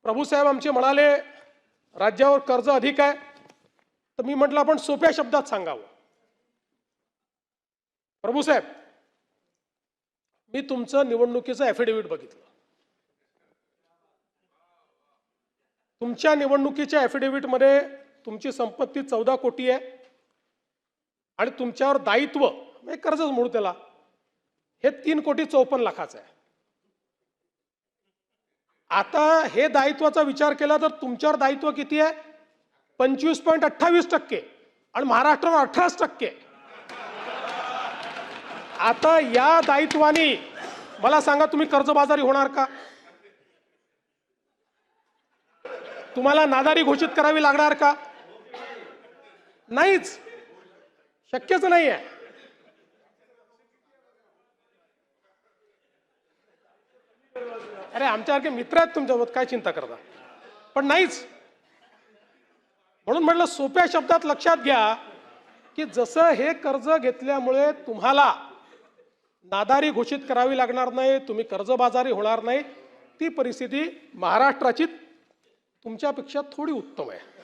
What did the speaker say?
प्रभूसाहेब आमचे म्हणाले राज्यावर कर्ज अधिक आहे, तर मी म्हटलं आपण सोप्या शब्दात सांगावं. प्रभूसाहेब, मी तुमचं निवडणुकीचं ॲफिडेव्हिट बघितलं. तुमच्या निवडणुकीच्या ॲफिडेव्हिटमध्ये तुमची संपत्ती 14 कोटी आहे आणि तुमच्यावर दायित्व म्हणजे कर्जच म्हणू त्याला हे 3,54,00,000 आहे. आता हे दायित्वाचा विचार केला तर तुमच्यावर दायित्व किती आहे? 25.28% आणि महाराष्ट्रावर 18%. आता या दायित्वाने मला सांगा, तुम्ही कर्जबाजारी होणार का? तुम्हाला नादारी घोषित करावी लागणार का? नाहीच, शक्यच नाही आहे. अरे आमच्यासारखे मित्र आहेत तुमच्यासोबत, काय चिंता करता? पण नाहीच. म्हणून म्हटलं सोप्या शब्दात लक्षात घ्या की जसं हे कर्ज घेतल्यामुळे तुम्हाला नादारी घोषित करावी लागणार नाही, तुम्ही कर्जबाजारी होणार नाही, ती परिस्थिती महाराष्ट्राची तुमच्यापेक्षा थोडी उत्तम आहे.